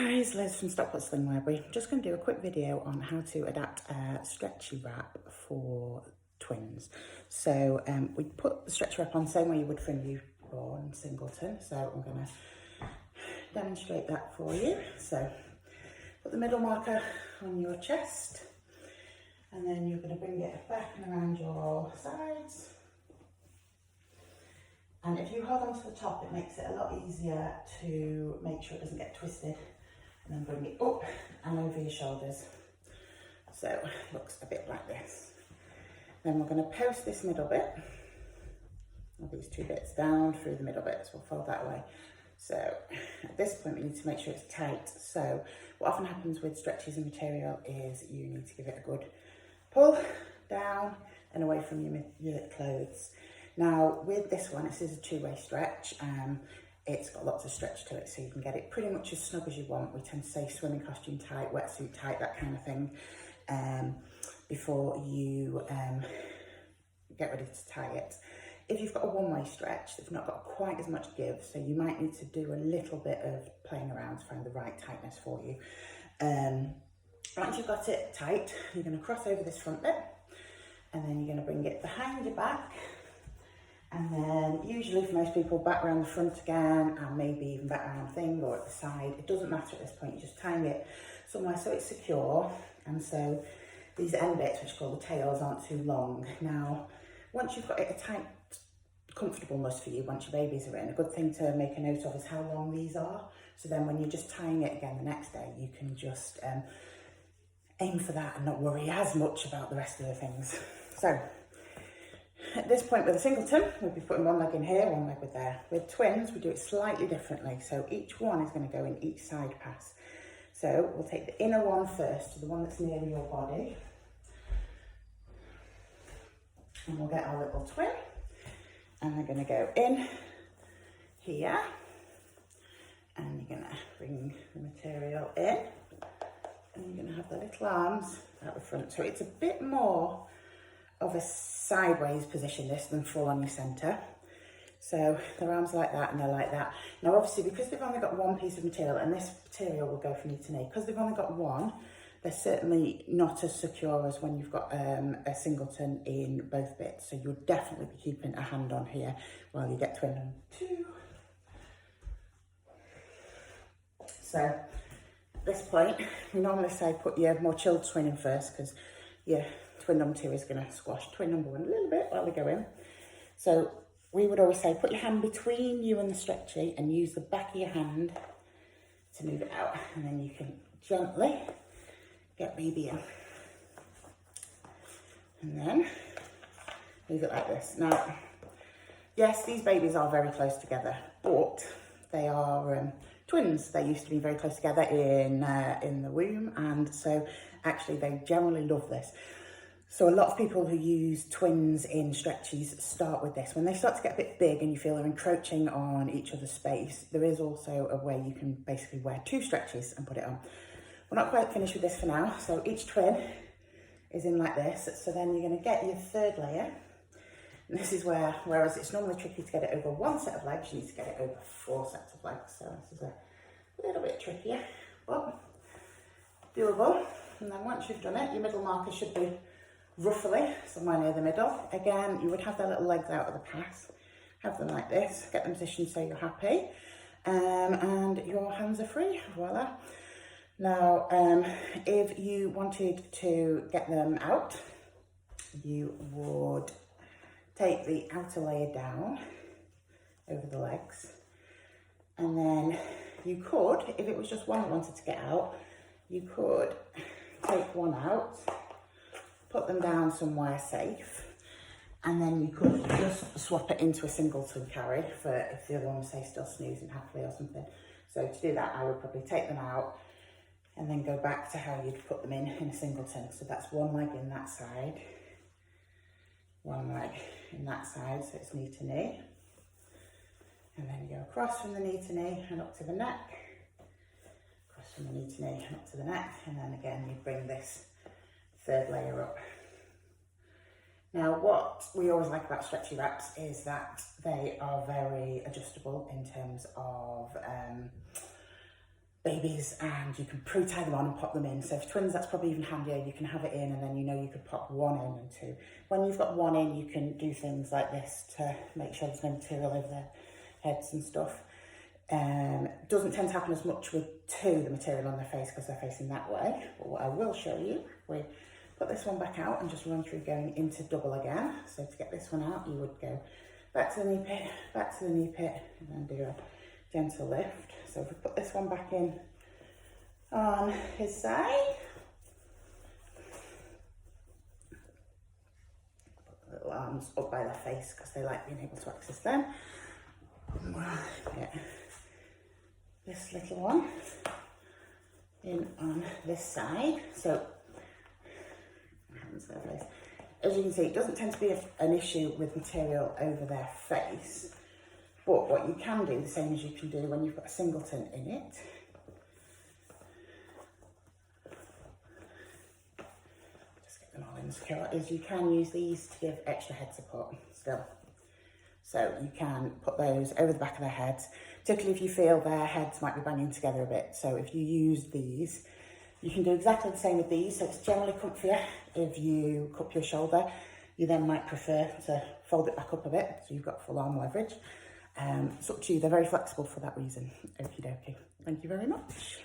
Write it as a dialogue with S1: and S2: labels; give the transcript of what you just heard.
S1: Guys, Liz from Stockport Sling Library. I'm just going to do a quick video on how to adapt a stretchy wrap for twins. So we put the stretchy wrap on the same way you would for a newborn singleton. So I'm going to demonstrate that for you. So put the middle marker on your chest and then you're going to bring it back and around your sides. And if you hold on to the top, it makes it a lot easier to make sure it doesn't get twisted. And then bring it up and over your shoulders. So it looks a bit like this. Then we're going to post this middle bit, or these two bits down through the middle bit, so we'll fold that away. So at this point we need to make sure it's tight. So what often happens with stretches and material is you need to give it a good pull down and away from your clothes. Now with this one, this is a two-way stretch. It's got lots of stretch to it, so you can get it pretty much as snug as you want. We tend to say swimming costume tight, wetsuit tight, that kind of thing, before you get ready to tie it. If you've got a one-way stretch, it's not got quite as much give, so you might need to do a little bit of playing around to find the right tightness for you. Once you've got it tight, you're going to cross over this front bit, and then you're going to bring it behind your back. And then usually for most people back around the front again, and maybe even back around the thing or at the side. It doesn't matter at this point, you're just tying it somewhere so it's secure. And so these end bits, which are called the tails, aren't too long. Now, once you've got it a tight comfortableness for you, once your babies are in, a good thing to make a note of is how long these are. So then when you're just tying it again the next day, you can just aim for that and not worry as much about the rest of the things. So, at this point with a singleton, we'll be putting one leg in here, one leg with there. With twins, we do it slightly differently. So each one is going to go in each side pass. So we'll take the inner one first, to the one that's near your body. And we'll get our little twin. And they're going to go in here. And you're going to bring the material in. And you're going to have the little arms out the front. So it's a bit more of a sideways position this than full on your centre. So their arms like that and they're like that. Now obviously because they've only got one piece of material, and this material will go from knee to knee, because they've only got one, they're certainly not as secure as when you've got a singleton in both bits. So you'll definitely be keeping a hand on here while you get twin number two. So at this point, we normally say put your more chilled twin in first, because twin number two is going to squash twin number one a little bit while we go in. So we would always say put your hand between you and the stretchy and use the back of your hand to move it out, and then you can gently get baby in. And then move it like this. Now, yes, these babies are very close together, but they are twins. They used to be very close together in the womb, and so actually they generally love this. So a lot of people who use twins in stretchies start with this. When they start to get a bit big and you feel they're encroaching on each other's space, there is also a way you can basically wear two stretchies and put it on. We're not quite finished with this for now. So each twin is in like this. So then you're going to get your third layer. And this is where, whereas it's normally tricky to get it over one set of legs, you need to get it over 4 sets of legs. So this is a little bit trickier, but doable. And then once you've done it, your middle marker should be roughly somewhere near the middle. Again, you would have their little legs out of the pass, have them like this, get them positioned so you're happy, and your hands are free. Voila. Now, if you wanted to get them out, you would take the outer layer down over the legs, and then you could, if it was just one that wanted to get out, you could take one out, put them down somewhere safe, and then you could just swap it into a singleton carry for if the other one was, say, still snoozing happily or something. So to do that, I would probably take them out and then go back to how you'd put them in a singleton. So that's one leg in that side, one leg in that side, so it's knee to knee. And then you go across from the knee to knee and up to the neck, across from the knee to knee and up to the neck, and then again you bring this third layer up. Now what we always like about stretchy wraps is that they are very adjustable in terms of babies, and you can pre-tie them on and pop them in. So for twins, that's probably even handier. You can have it in, and then you know you could pop one in and two. When you've got one in, you can do things like this to make sure there's no material over their heads and stuff. Doesn't tend to happen as much with two, the material on their face, because they're facing that way. But what I will show you, we put this one back out and just run through going into double again. So to get this one out, you would go back to the knee pit, back to the knee pit, and then do a gentle lift. So if we put this one back in on his side, put the little arms up by their face because they like being able to access them. Get this little one in on this side. So hands to their face. As you can see, it doesn't tend to be an issue with material over their face, but what you can do, the same as you can do when you've got a singleton in it, just get them all in secure, is you can use these to give extra head support still. So you can put those over the back of their heads, particularly if you feel their heads might be banging together a bit. So if you use these, you can do exactly the same with these. So it's generally comfier if you cup your shoulder. You then might prefer to fold it back up a bit, so you've got full arm leverage. It's up to you. They're very flexible for that reason. Okie dokie. Thank you very much.